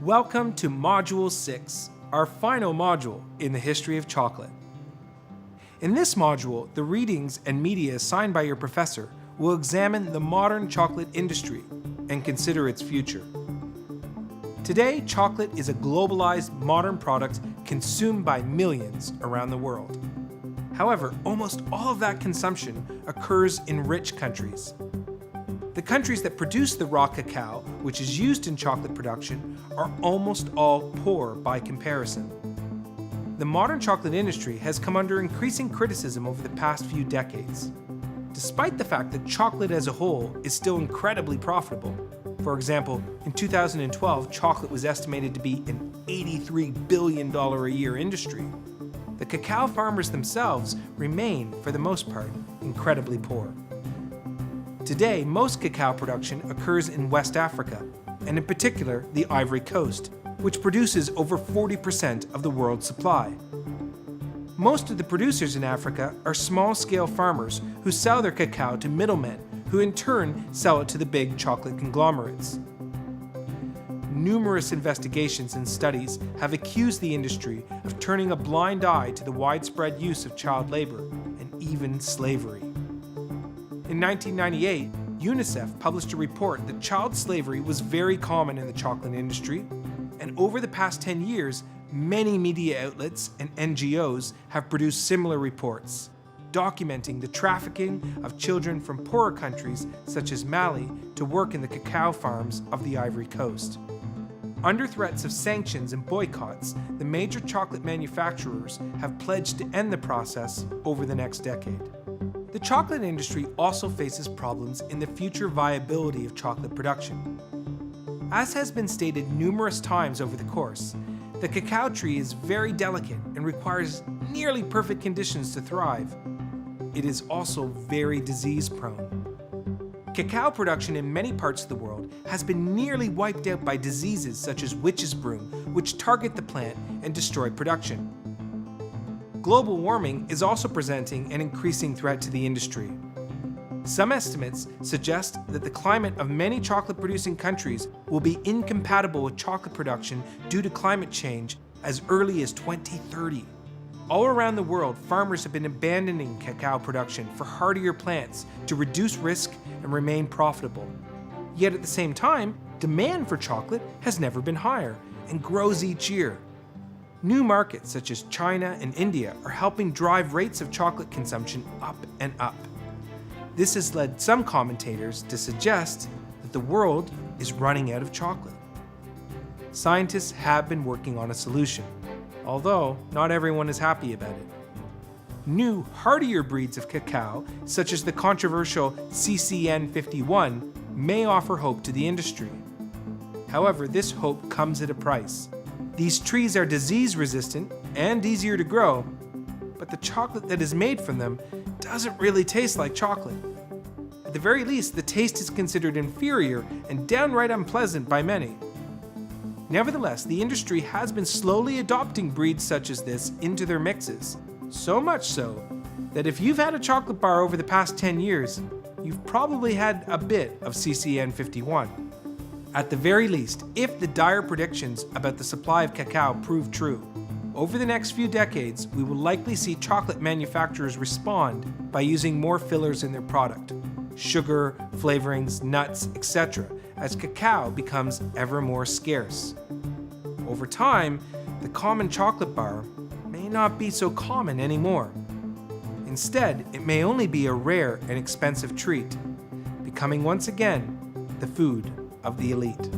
Welcome to Module 6, our final module in the history of chocolate. In this module, the readings and media assigned by your professor will examine the modern chocolate industry and consider its future. Today, chocolate is a globalized modern product consumed by millions around the world. However, almost all of that consumption occurs in rich countries. The countries that produce the raw cacao, which is used in chocolate production, are almost all poor by comparison. The modern chocolate industry has come under increasing criticism over the past few decades. Despite the fact that chocolate as a whole is still incredibly profitable. For example, in 2012, chocolate was estimated to be an $83 billion a year industry. The cacao farmers themselves remain, for the most part, incredibly poor. Today, most cacao production occurs in West Africa, and in particular, the Ivory Coast, which produces over 40% of the world's supply. Most of the producers in Africa are small-scale farmers who sell their cacao to middlemen, who in turn sell it to the big chocolate conglomerates. Numerous investigations and studies have accused the industry of turning a blind eye to the widespread use of child labor and even slavery. In 1998, UNICEF published a report that child slavery was very common in the chocolate industry, and over the past 10 years, many media outlets and NGOs have produced similar reports, documenting the trafficking of children from poorer countries such as Mali to work in the cacao farms of the Ivory Coast. Under threats of sanctions and boycotts, the major chocolate manufacturers have pledged to end the process over the next decade. The chocolate industry also faces problems in the future viability of chocolate production. As has been stated numerous times over the course, the cacao tree is very delicate and requires nearly perfect conditions to thrive. It is also very disease-prone. Cacao production in many parts of the world has been nearly wiped out by diseases such as witch's broom, which target the plant and destroy production. Global warming is also presenting an increasing threat to the industry. Some estimates suggest that the climate of many chocolate-producing countries will be incompatible with chocolate production due to climate change as early as 2030. All around the world, farmers have been abandoning cacao production for hardier plants to reduce risk and remain profitable. Yet at the same time, demand for chocolate has never been higher and grows each year. New markets such as China and India are helping drive rates of chocolate consumption up and up. This has led some commentators to suggest that the world is running out of chocolate. Scientists have been working on a solution, although not everyone is happy about it. New, hardier breeds of cacao, such as the controversial CCN51, may offer hope to the industry. However, this hope comes at a price. These trees are disease-resistant and easier to grow, but the chocolate that is made from them doesn't really taste like chocolate. At the very least, the taste is considered inferior and downright unpleasant by many. Nevertheless, the industry has been slowly adopting breeds such as this into their mixes, so much so that if you've had a chocolate bar over the past 10 years, you've probably had a bit of CCN51. At the very least, if the dire predictions about the supply of cacao prove true, over the next few decades, we will likely see chocolate manufacturers respond by using more fillers in their product, sugar, flavorings, nuts, etc., as cacao becomes ever more scarce. Over time, the common chocolate bar may not be so common anymore. Instead, it may only be a rare and expensive treat, becoming once again the food of the elite.